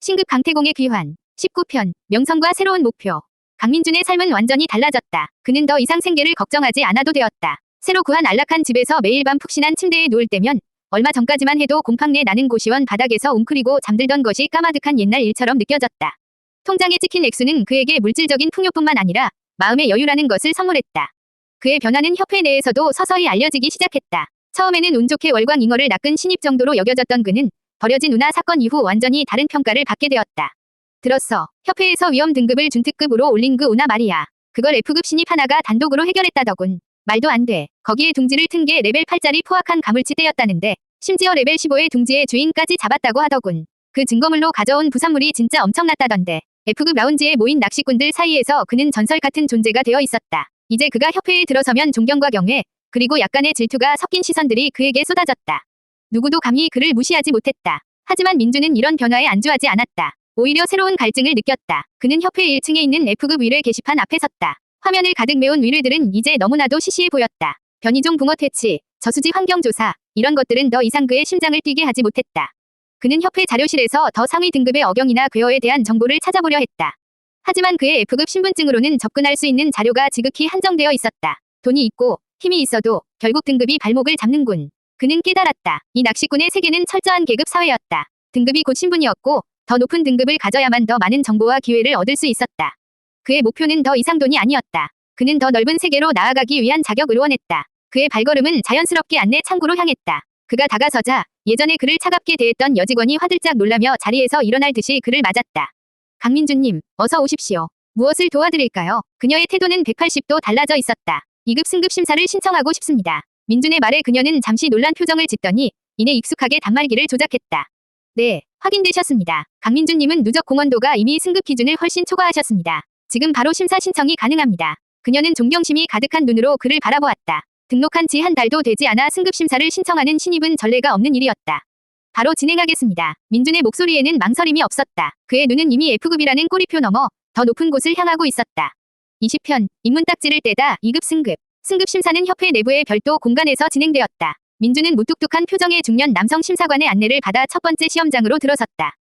신급 강태공의 귀환. 19편. 명성과 새로운 목표. 강민준의 삶은 완전히 달라졌다. 그는 더 이상 생계를 걱정하지 않아도 되었다. 새로 구한 안락한 집에서 매일 밤 푹신한 침대에 누울 때면 얼마 전까지만 해도 곰팡내 나는 고시원 바닥에서 웅크리고 잠들던 것이 까마득한 옛날 일처럼 느껴졌다. 통장에 찍힌 액수는 그에게 물질적인 풍요뿐만 아니라 마음의 여유라는 것을 선물했다. 그의 변화는 협회 내에서도 서서히 알려지기 시작했다. 처음에는 운 좋게 월광잉어를 낚은 신입 정도로 여겨졌던 그는 버려진 운하 사건 이후 완전히 다른 평가를 받게 되었다. 들었어. 협회에서 위험 등급을 준특급으로 올린 그 운하 말이야. 그걸 F급 신입 하나가 단독으로 해결했다더군. 말도 안 돼. 거기에 둥지를 튼 게 레벨 8짜리 포악한 가물치떼였다는데 심지어 레벨 15의 둥지의 주인까지 잡았다고 하더군. 그 증거물로 가져온 부산물이 진짜 엄청났다던데. F급 라운지에 모인 낚시꾼들 사이에서 그는 전설 같은 존재가 되어 있었다. 이제 그가 협회에 들어서면 존경과 경외, 그리고 약간의 질투가 섞인 시선들이 그에게 쏟아졌다. 누구도 감히 그를 무시하지 못했다. 하지만 민주는 이런 변화에 안주하지 않았다. 오히려 새로운 갈증을 느꼈다. 그는 협회 1층에 있는 F급 의뢰 게시판 앞에 섰다. 화면을 가득 메운 의뢰들은 이제 너무나도 시시해 보였다. 변이종 붕어 퇴치, 저수지 환경조사, 이런 것들은 더 이상 그의 심장을 뛰게 하지 못했다. 그는 협회 자료실에서 더 상위 등급의 어경이나 궤어에 대한 정보를 찾아보려 했다. 하지만 그의 F급 신분증으로는 접근할 수 있는 자료가 지극히 한정되어 있었다. 돈이 있고 힘이 있어도 결국 등급이 발목을 잡는군. 그는 깨달았다. 이 낚시꾼의 세계는 철저한 계급 사회였다. 등급이 곧 신분이었고 더 높은 등급을 가져야만 더 많은 정보와 기회를 얻을 수 있었다. 그의 목표는 더 이상 돈이 아니었다. 그는 더 넓은 세계로 나아가기 위한 자격을 원했다. 그의 발걸음은 자연스럽게 안내 창구로 향했다. 그가 다가서자 예전에 그를 차갑게 대했던 여직원이 화들짝 놀라며 자리에서 일어날 듯이 그를 맞았다. 강민준님, 어서 오십시오. 무엇을 도와드릴까요? 그녀의 태도는 180도 달라져 있었다. 2급 승급 심사를 신청하고 싶습니다. 민준의 말에 그녀는 잠시 놀란 표정을 짓더니 이내 익숙하게 단말기를 조작했다. 네, 확인되셨습니다. 강민준님은 누적 공헌도가 이미 승급 기준을 훨씬 초과하셨습니다. 지금 바로 심사 신청이 가능합니다. 그녀는 존경심이 가득한 눈으로 그를 바라보았다. 등록한 지 한 달도 되지 않아 승급 심사를 신청하는 신입은 전례가 없는 일이었다. 바로 진행하겠습니다. 민준의 목소리에는 망설임이 없었다. 그의 눈은 이미 F급이라는 꼬리표 넘어 더 높은 곳을 향하고 있었다. 20편, 인문딱지를 떼다 2급 승급. 승급 심사는 협회 내부의 별도 공간에서 진행되었다. 민준은 무뚝뚝한 표정의 중년 남성 심사관의 안내를 받아 첫 번째 시험장으로 들어섰다.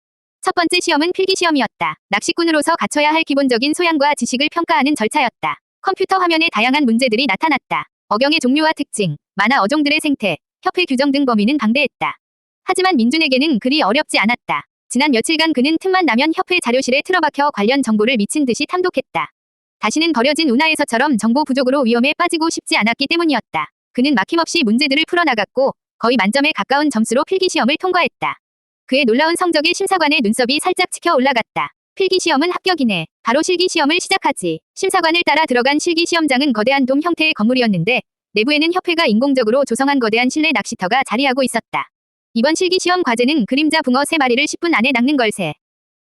첫 번째 시험은 필기시험이었다. 낚시꾼으로서 갖춰야 할 기본적인 소양과 지식을 평가하는 절차였다. 컴퓨터 화면에 다양한 문제들이 나타났다. 어경의 종류와 특징, 만화 어종들의 생태, 협회 규정 등 범위는 방대했다. 하지만 민준에게는 그리 어렵지 않았다. 지난 며칠간 그는 틈만 나면 협회 자료실에 틀어박혀 관련 정보를 미친 듯이 탐독했다. 다시는 버려진 운하에서처럼 정보 부족으로 위험에 빠지고 싶지 않았기 때문이었다. 그는 막힘없이 문제들을 풀어나갔고 거의 만점에 가까운 점수로 필기시험을 통과했다. 그의 놀라운 성적에 심사관의 눈썹이 살짝 치켜 올라갔다. 필기시험은 합격이네. 바로 실기시험을 시작하지. 심사관을 따라 들어간 실기시험장은 거대한 돔 형태의 건물이었는데 내부에는 협회가 인공적으로 조성한 거대한 실내 낚시터가 자리하고 있었다. 이번 실기시험 과제는 그림자 붕어 3마리를 10분 안에 낚는 걸세.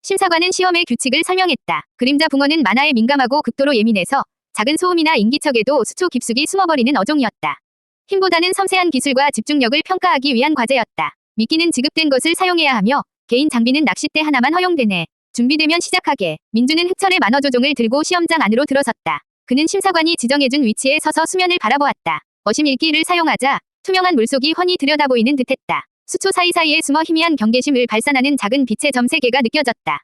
심사관은 시험의 규칙을 설명했다. 그림자 붕어는 만화에 민감하고 극도로 예민해서 작은 소음이나 인기척에도 수초 깊숙이 숨어버리는 어종이었다. 힘보다는 섬세한 기술과 집중력을 평가하기 위한 과제였다. 미끼는 지급된 것을 사용해야 하며 개인 장비는 낚싯대 하나만 허용되네. 준비되면 시작하게. 민준은 흑철의 만화조종을 들고 시험장 안으로 들어섰다. 그는 심사관이 지정해준 위치에 서서 수면을 바라보았다. 어심 읽기를 사용하자 투명한 물속이 훤히 들여다보이는 듯했다. 수초 사이사이에 숨어 희미한 경계심을 발산하는 작은 빛의 점 3개가 느껴졌다.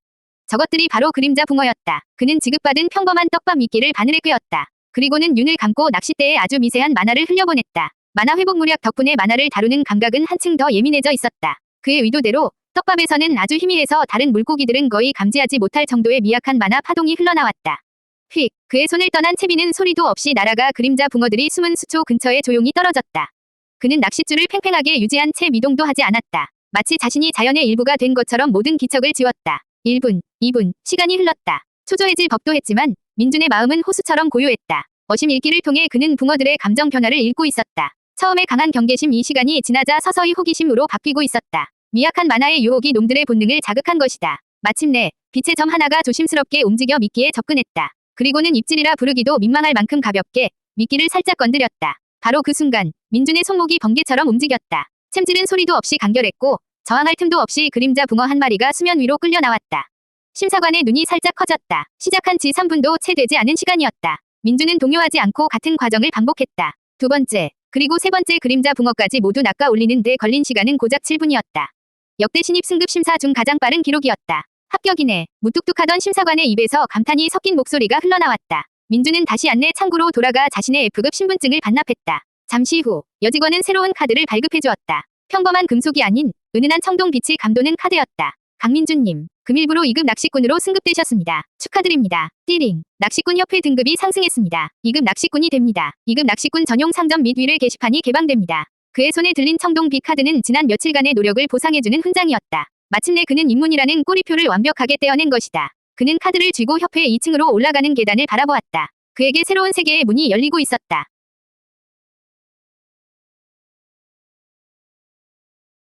저것들이 바로 그림자 붕어였다. 그는 지급받은 평범한 떡밥 미끼를 바늘에 꿰었다. 그리고는 눈을 감고 낚싯대에 아주 미세한 만화를 흘려보냈다. 만화 회복 무력 덕분에 만화를 다루는 감각은 한층 더 예민해져 있었다. 그의 의도대로 떡밥에서는 아주 희미해서 다른 물고기들은 거의 감지하지 못할 정도의 미약한 만화 파동이 흘러나왔다. 휙, 그의 손을 떠난 채비는 소리도 없이 날아가 그림자 붕어들이 숨은 수초 근처에 조용히 떨어졌다. 그는 낚싯줄을 팽팽하게 유지한 채 미동도 하지 않았다. 마치 자신이 자연의 일부가 된 것처럼 모든 기척을 지웠다. 1분, 2분, 시간이 흘렀다. 초조해질 법도 했지만 민준의 마음은 호수처럼 고요했다. 어심 읽기를 통해 그는 붕어들의 감정 변화를 읽고 있었다. 처음에 강한 경계심 이 시간이 지나자 서서히 호기심으로 바뀌고 있었다. 미약한 만화의 유혹이 놈들의 본능을 자극한 것이다. 마침내 빛의 점 하나가 조심스럽게 움직여 미끼에 접근했다. 그리고는 입질이라 부르기도 민망할 만큼 가볍게 미끼를 살짝 건드렸다. 바로 그 순간 민준의 손목이 번개처럼 움직였다. 챔질은 소리도 없이 간결했고 저항할 틈도 없이 그림자 붕어 한 마리가 수면 위로 끌려 나왔다. 심사관의 눈이 살짝 커졌다. 시작한 지 3분도 채 되지 않은 시간이었다. 민준은 동요하지 않고 같은 과정을 반복했다. 두 번째, 그리고 세 번째 그림자 붕어까지 모두 낚아 올리는 데 걸린 시간은 고작 7분이었다. 역대 신입 승급 심사 중 가장 빠른 기록이었다. 합격이네. 무뚝뚝하던 심사관의 입에서 감탄이 섞인 목소리가 흘러나왔다. 민주는 다시 안내 창구로 돌아가 자신의 F급 신분증을 반납했다. 잠시 후 여직원은 새로운 카드를 발급해주었다. 평범한 금속이 아닌 은은한 청동빛이 감도는 카드였다. 강민주님, 금일부로 2급 낚시꾼으로 승급되셨습니다. 축하드립니다. 띠링. 낚시꾼 협회 등급이 상승했습니다. 2급 낚시꾼이 됩니다. 2급 낚시꾼 전용 상점 및 위례 게시판이 개방됩니다. 그의 손에 들린 청동빛 카드는 지난 며칠간의 노력을 보상해주는 훈장이었다. 마침내 그는 입문이라는 꼬리표를 완벽하게 떼어낸 것이다. 그는 카드를 쥐고 협회 2층으로 올라가는 계단을 바라보았다. 그에게 새로운 세계의 문이 열리고 있었다.